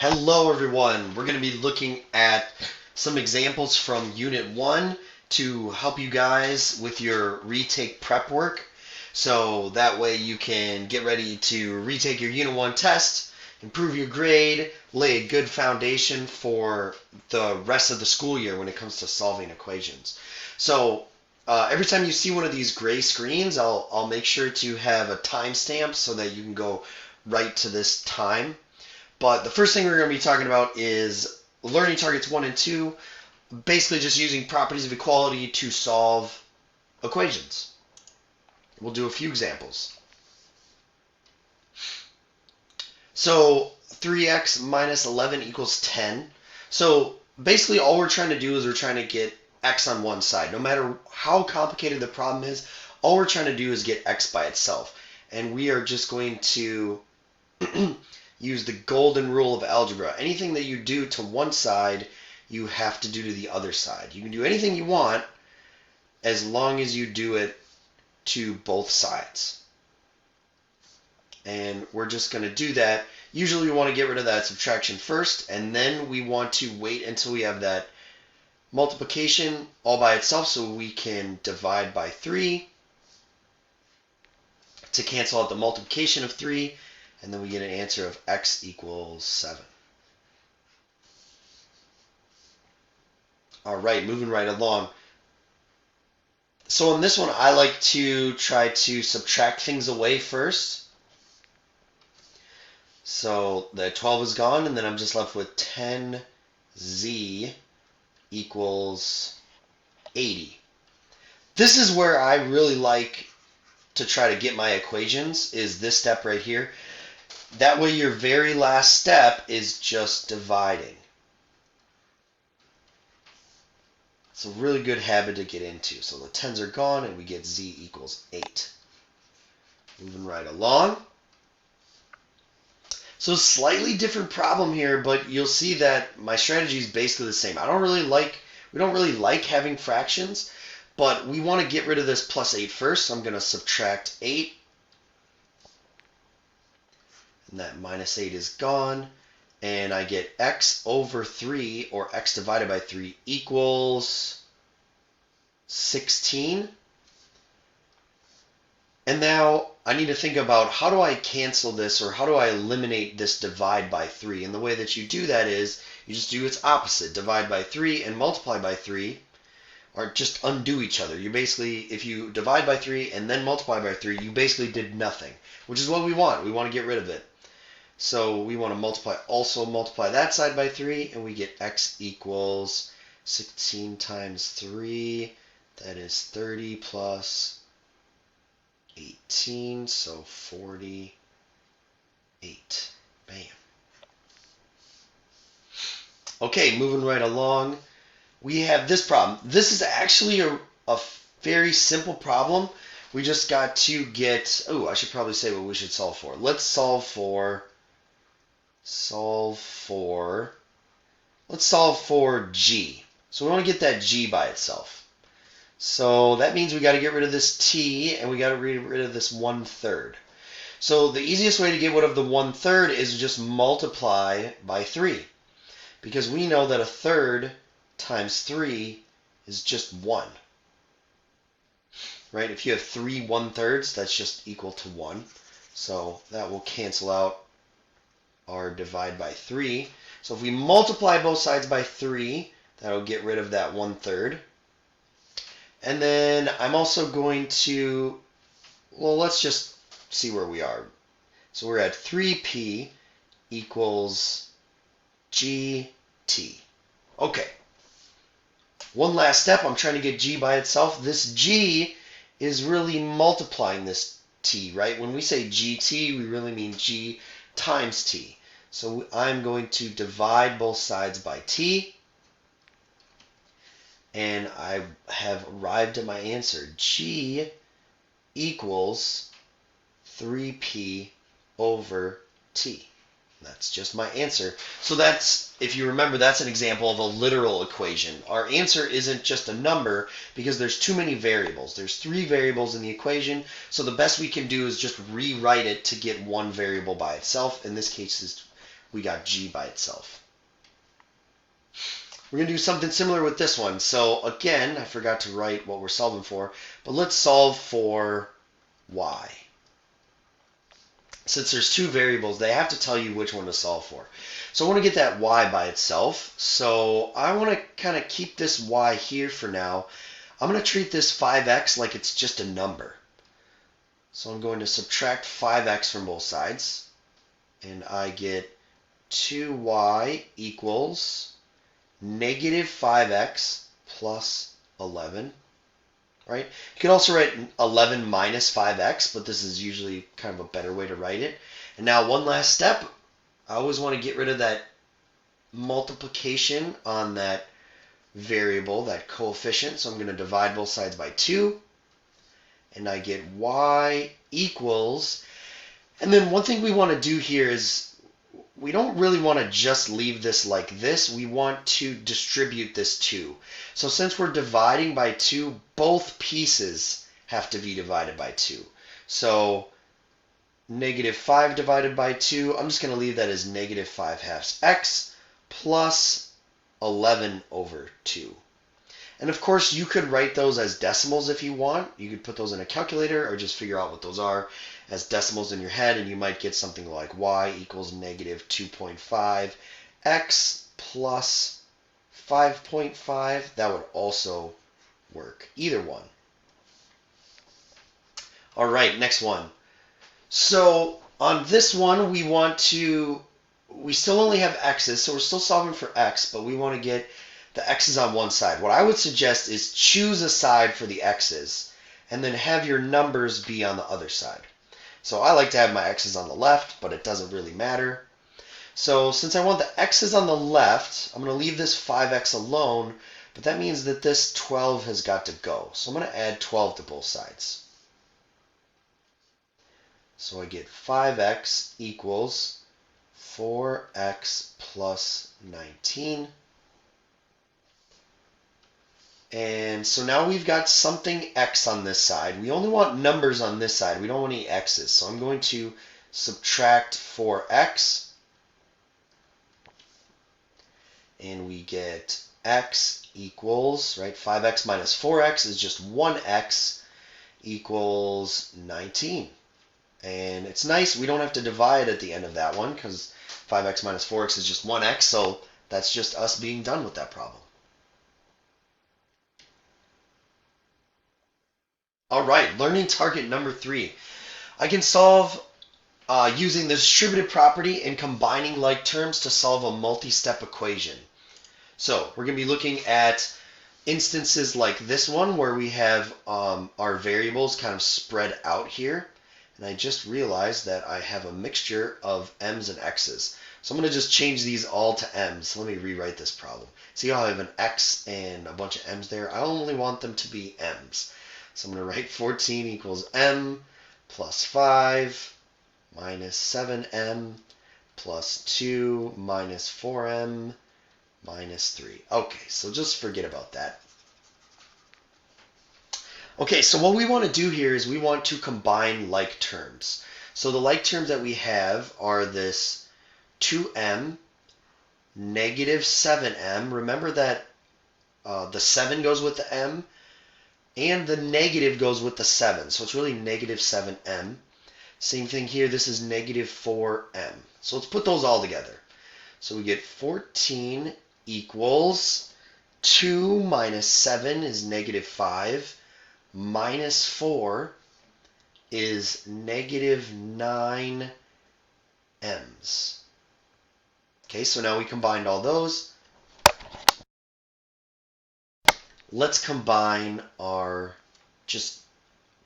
Hello everyone, we're going to be looking at some examples from Unit 1 to help you guys with your retake prep work. So that way you can get ready to retake your Unit 1 test, improve your grade, lay a good foundation for the rest of the school year when it comes to solving equations. So every time you see one of these gray screens, I'll make sure to have a timestamp so that you can go right to this time. But the first thing we're going to be talking about is learning targets 1 and 2, basically just using properties of equality to solve equations. We'll do a few examples. So 3x minus 11 equals 10. So basically all we're trying to do is we're trying to get x on one side. No matter how complicated the problem is, all we're trying to do is get x by itself. And we are just going to use the golden rule of algebra. Anything that you do to one side, you have to do to the other side. You can do anything you want as long as you do it to both sides. And we're just going to do that. Usually we want to get rid of that subtraction first, and then we want to wait until we have that multiplication all by itself so we can divide by 3 to cancel out the multiplication of 3. And then we get an answer of x equals 7. All right, moving right along. So in this one, I like to try to subtract things away first. So the 12 is gone, and then I'm just left with 10z equals 80. This is where I really like to try to get my equations, is this step right here. That way your very last step is just dividing. It's a really good habit to get into. So the 10s are gone and we get z equals 8. Moving right along. So slightly different problem here, but you'll see that my strategy is basically the same. We don't really like having fractions, but we want to get rid of this plus 8 first. So I'm going to subtract 8. And that minus 8 is gone, and I get x over 3, or x divided by 3, equals 16. And now I need to think about how do I cancel this, or how do I eliminate this divide by 3? And the way that you do that is you just do its opposite. Divide by 3 and multiply by 3 or just undo each other. You basically, if you divide by 3 and then multiply by 3, you basically did nothing, which is what we want. We want to get rid of it. So we want to also multiply that side by 3, and we get x equals 16 times 3. That is 30 plus 18, so 48. Bam. Okay, moving right along. We have this problem. This is actually a very simple problem. We just got to get, I should probably say what we should solve for. Let's solve for g. So we want to get that g by itself. So that means we got to get rid of this t, and we got to get rid of this 1/3. So the easiest way to get rid of the 1/3 is just multiply by 3, because we know that 1/3 times 3 is just 1. Right? If you have 3 1/3, that's just equal to 1. So that will cancel out our divide by 3. So if we multiply both sides by 3, that'll get rid of that 1/3. And then I'm also going to, let's just see where we are. So we're at 3p equals gt. Okay. One last step, I'm trying to get g by itself. This g is really multiplying this t, right? When we say gt, we really mean g times t. So I'm going to divide both sides by t, and I have arrived at my answer. G equals 3p over t. That's just my answer. So that's, if you remember, that's an example of a literal equation. Our answer isn't just a number because there's too many variables. There's 3 variables in the equation, so the best we can do is just rewrite it to get one variable by itself. In this case, we got g by itself. We're going to do something similar with this one. So again, I forgot to write what we're solving for, but let's solve for y. Since there's two variables, they have to tell you which one to solve for. So I want to get that y by itself. So I want to kind of keep this y here for now. I'm going to treat this 5x like it's just a number. So I'm going to subtract 5x from both sides. And I get 2y equals negative 5x plus 11. Right? You can also write 11 minus 5x, but this is usually kind of a better way to write it. And now one last step. I always want to get rid of that multiplication on that variable, that coefficient. So I'm going to divide both sides by 2. And I get y equals. And then one thing we want to do here is we don't really want to just leave this like this. We want to distribute this 2. So since we're dividing by 2, both pieces have to be divided by 2. So negative 5 divided by 2, I'm just going to leave that as negative 5 halves x plus 11 over 2. And of course, you could write those as decimals if you want. You could put those in a calculator or just figure out what those are as decimals in your head, and you might get something like y equals negative 2.5 x plus 5.5. That would also work. Either one. All right, next one. So on this one, we still only have x's, so we're still solving for x, but we want to get the x's on one side. What I would suggest is choose a side for the x's and then have your numbers be on the other side. So I like to have my x's on the left, but it doesn't really matter. So since I want the x's on the left, I'm going to leave this 5x alone, but that means that this 12 has got to go. So I'm going to add 12 to both sides. So I get 5x equals 4x plus 19. And so now we've got something x on this side. We only want numbers on this side. We don't want any x's. So I'm going to subtract 4x. And we get x equals, right, 5x minus 4x is just 1x equals 19. And it's nice, we don't have to divide at the end of that one because 5x minus 4x is just 1x. So that's just us being done with that problem. All right, learning target number 3. I can solve using the distributive property and combining like terms to solve a multi-step equation. So we're going to be looking at instances like this one where we have our variables kind of spread out here. And I just realized that I have a mixture of m's and x's. So I'm going to just change these all to m's. Let me rewrite this problem. See how I have an x and a bunch of m's there? I only want them to be m's. So I'm going to write 14 equals m plus 5 minus 7m plus 2 minus 4m minus 3. Okay, so just forget about that. Okay, so what we want to do here is we want to combine like terms. So the like terms that we have are this 2m, negative 7m. Remember that the 7 goes with the m, and the negative goes with the 7. So it's really negative 7m. Same thing here. This is negative 4m. So let's put those all together. So we get 14 equals 2 minus 7 is negative 5. Minus 4 is negative 9 m's. Okay, so now we combined all those. Let's combine our just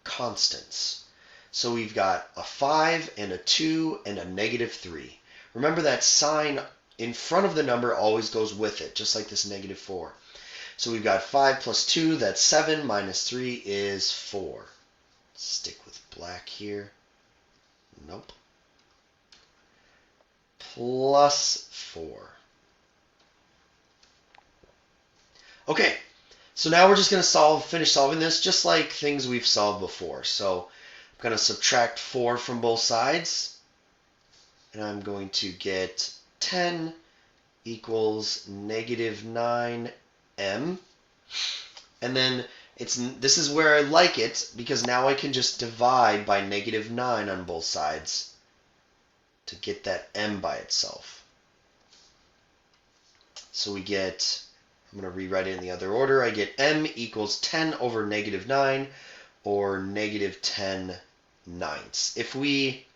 constants. So we've got a 5 and a 2 and a negative 3. Remember that sign in front of the number always goes with it, just like this negative 4. So we've got 5 plus 2, that's 7, minus 3 is 4. Stick with black here. Nope. Plus 4. Okay, so now we're just going to finish solving this just like things we've solved before. So I'm going to subtract 4 from both sides. And I'm going to get 10 equals negative 9m. And then this is where I like it, because now I can just divide by negative 9 on both sides to get that m by itself. So we get, I'm going to rewrite it in the other order, I get m equals 10 over negative 9, or negative 10 ninths. If we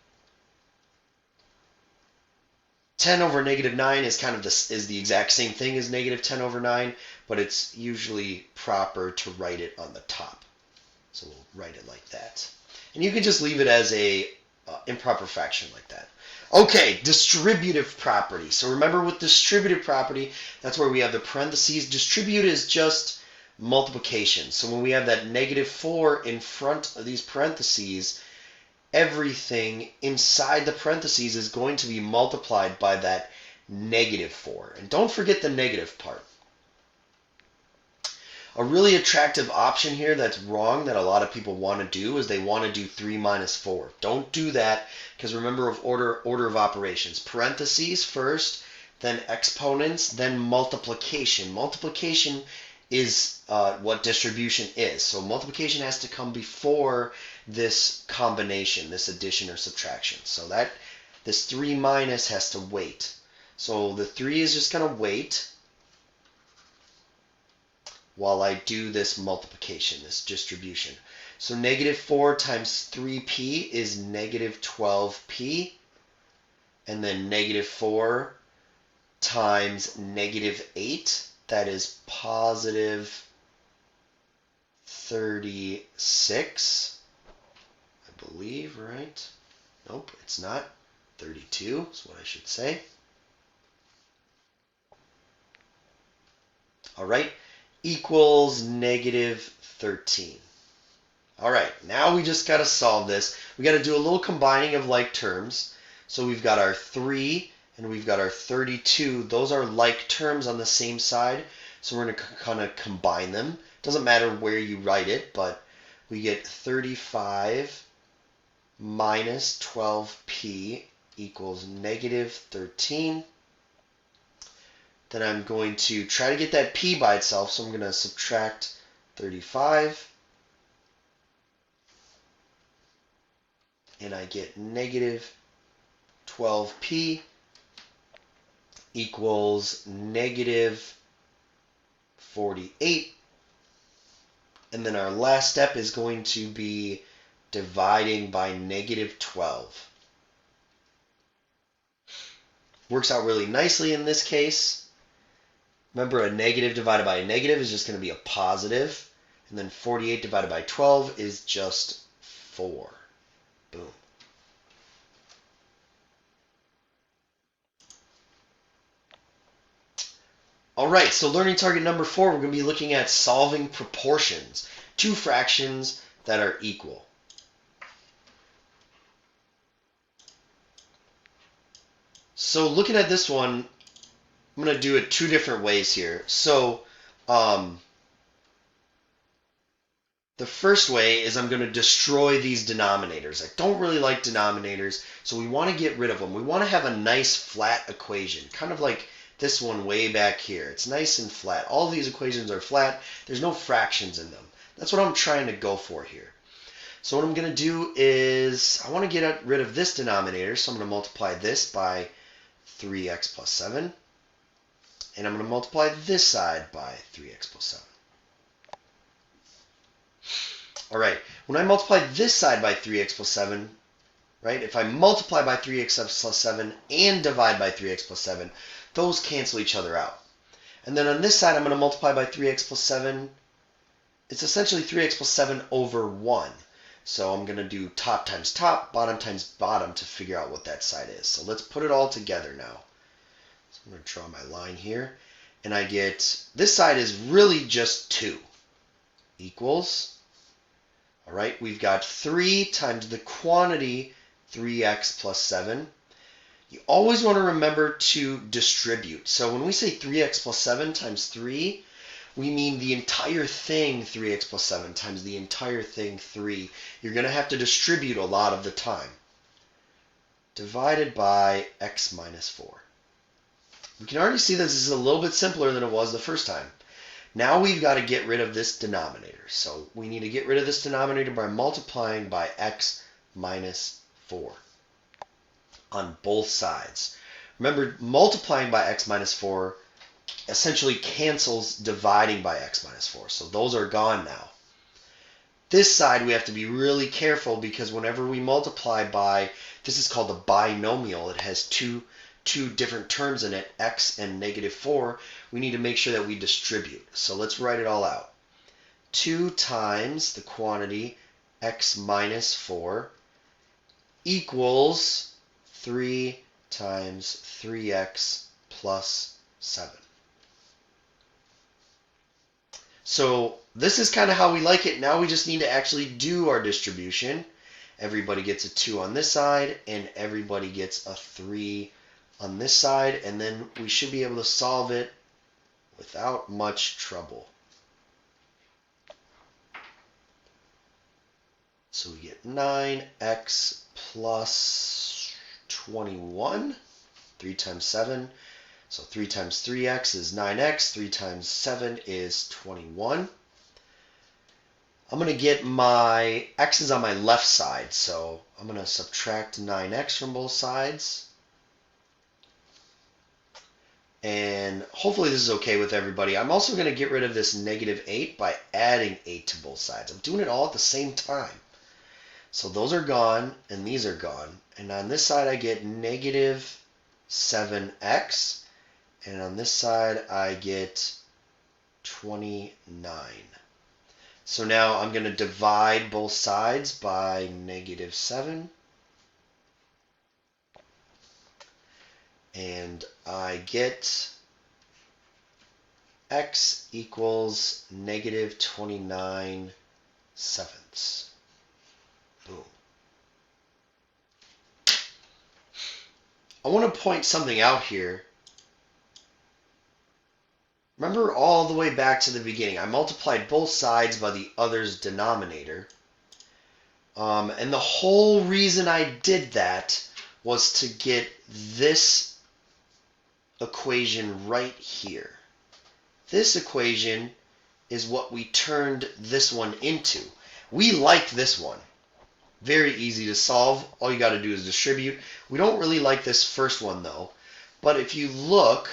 10 over negative 9 is kind of is the exact same thing as negative 10 over 9, but it's usually proper to write it on the top. So we'll write it like that. And you can just leave it as a improper fraction like that. Okay, distributive property. So remember, with distributive property, that's where we have the parentheses. Distribute is just multiplication. So when we have that negative 4 in front of these parentheses, everything inside the parentheses is going to be multiplied by that negative 4. And don't forget the negative part. A really attractive option here that's wrong that a lot of people want to do is they want to do 3 minus 4. Don't do that, because remember, of order of operations. Parentheses first, then exponents, then multiplication. Multiplication is what distribution is. So multiplication has to come before this combination, this addition or subtraction. So that this 3 minus has to wait. So the 3 is just going to wait while I do this multiplication, this distribution. So negative 4 times 3p is negative 12p. And then negative 4 times negative 8, that is positive 36, I believe, right? Nope, it's not. 32 is what I should say. All right. Equals negative 13. All right, now we just got to solve this. We got to do a little combining of like terms. So we've got our 3 and we've got our 32. Those are like terms on the same side. So we're going to kind of combine them. Doesn't matter where you write it, but we get 35 minus 12p equals negative 13. Then I'm going to try to get that p by itself, so I'm going to subtract 35. And I get negative 12p equals negative 48. And then our last step is going to be dividing by negative 12. Works out really nicely in this case. Remember, a negative divided by a negative is just going to be a positive. And then 48 divided by 12 is just 4. Boom. All right, so learning target number 4, we're going to be looking at solving proportions. Two fractions that are equal. So looking at this one, I'm going to do it two different ways here. So the first way is I'm going to destroy these denominators. I don't really like denominators, so we want to get rid of them. We want to have a nice flat equation, kind of like this one way back here. It's nice and flat. All of these equations are flat. There's no fractions in them. That's what I'm trying to go for here. So what I'm going to do is I want to get rid of this denominator, so I'm going to multiply this by 3x plus 7. And I'm going to multiply this side by 3x plus 7. All right, when I multiply this side by 3x plus 7, right, if I multiply by 3x plus 7 and divide by 3x plus 7, those cancel each other out. And then on this side, I'm going to multiply by 3x plus 7. It's essentially 3x plus 7 over 1. So I'm going to do top times top, bottom times bottom to figure out what that side is. So let's put it all together now. So I'm going to draw my line here. And I get, this side is really just 2 equals, all right, we've got 3 times the quantity 3x plus 7. You always want to remember to distribute. So when we say 3x plus 7 times 3, we mean the entire thing 3x plus 7 times the entire thing 3. You're going to have to distribute a lot of the time. Divided by x minus 4. We can already see this is a little bit simpler than it was the first time. Now we've got to get rid of this denominator. So we need to get rid of this denominator by multiplying by x minus 4 on both sides. Remember, multiplying by x minus 4 essentially cancels dividing by x minus 4. So those are gone now. This side we have to be really careful because whenever we multiply by, this is called a binomial. It has two different terms in it, x and negative 4. We need to make sure that we distribute. So let's write it all out. 2 times the quantity x minus 4 equals 3 times 3x plus 7. So this is kind of how we like it. Now we just need to actually do our distribution. Everybody gets a 2 on this side, and everybody gets a 3 on this side, and then we should be able to solve it without much trouble. So we get 9x plus 21, 3 times 7. So 3 times 3x is 9x, 3 times 7 is 21. I'm going to get my x's on my left side, so I'm going to subtract 9x from both sides. And hopefully this is okay with everybody. I'm also going to get rid of this negative 8 by adding 8 to both sides. I'm doing it all at the same time. So those are gone, and these are gone. And on this side I get negative 7x. And on this side, I get 29. So now I'm going to divide both sides by negative 7. And I get x equals negative 29 sevenths. Boom. I want to point something out here. Remember all the way back to the beginning, I multiplied both sides by the other's denominator. And the whole reason I did that was to get this equation right here. This equation is what we turned this one into. We like this one. Very easy to solve. All you got to do is distribute. We don't really like this first one though. But if you look,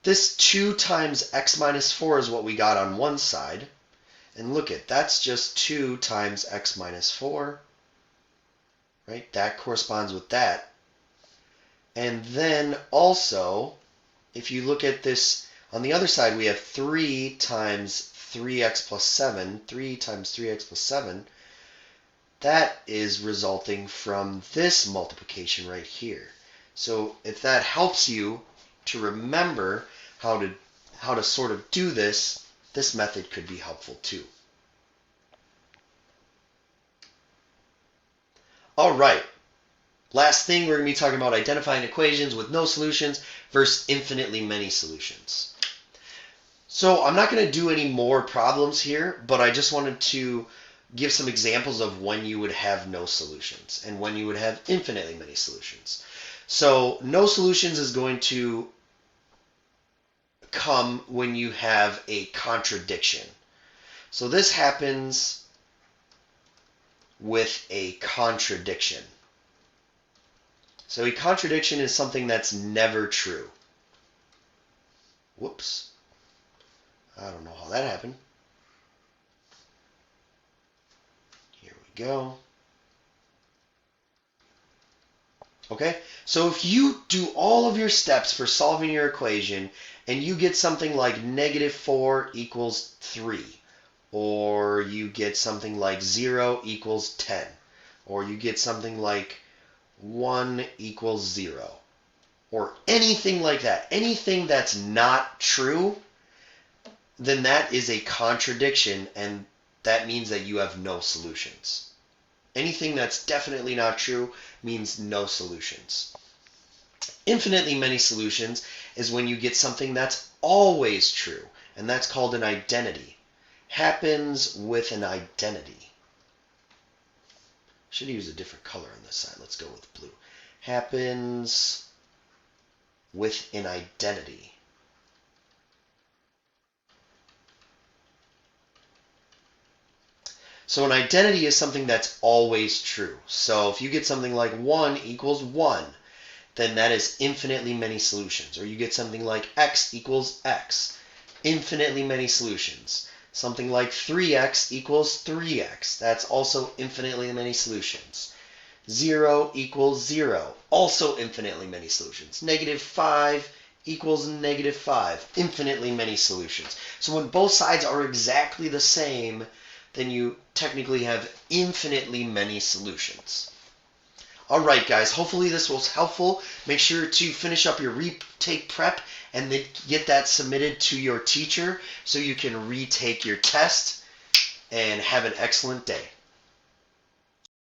this 2 times x minus 4 is what we got on one side. And look at, that's just 2 times x minus 4. Right? That corresponds with that. And then also, if you look at this, on the other side we have 3 times 3x plus 7. 3 times 3x plus 7. That is resulting from this multiplication right here. So if that helps you to remember how to sort of do this, this method could be helpful too. All right. Last thing, we're going to be talking about identifying equations with no solutions versus infinitely many solutions. So I'm not going to do any more problems here, but I just wanted to give some examples of when you would have no solutions and when you would have infinitely many solutions. So no solutions is going to come when you have a contradiction. So this happens with a contradiction. So a contradiction is something that's never true. Whoops. I don't know how that happened. Here we go. Okay, so if you do all of your steps for solving your equation and you get something like negative 4 equals 3, or you get something like 0 equals 10, or you get something like 1 equals 0, or anything like that, anything that's not true, then that is a contradiction, and that means that you have no solutions. Anything that's definitely not true means no solutions. Infinitely many solutions is when you get something that's always true, and that's called an identity. Happens with an identity. Should use a different color on this side. Let's go with blue. happens with an identity. So an identity is something that's always true. So if you get something like 1 equals 1, then that is infinitely many solutions. Or you get something like x equals x, infinitely many solutions. Something like 3x equals 3x, that's also infinitely many solutions. 0 equals 0, also infinitely many solutions. -5 equals -5, infinitely many solutions. So when both sides are exactly the same, then you technically have infinitely many solutions. Alright guys, hopefully this was helpful. Make sure to finish up your retake prep and then get that submitted to your teacher so you can retake your test and have an excellent day.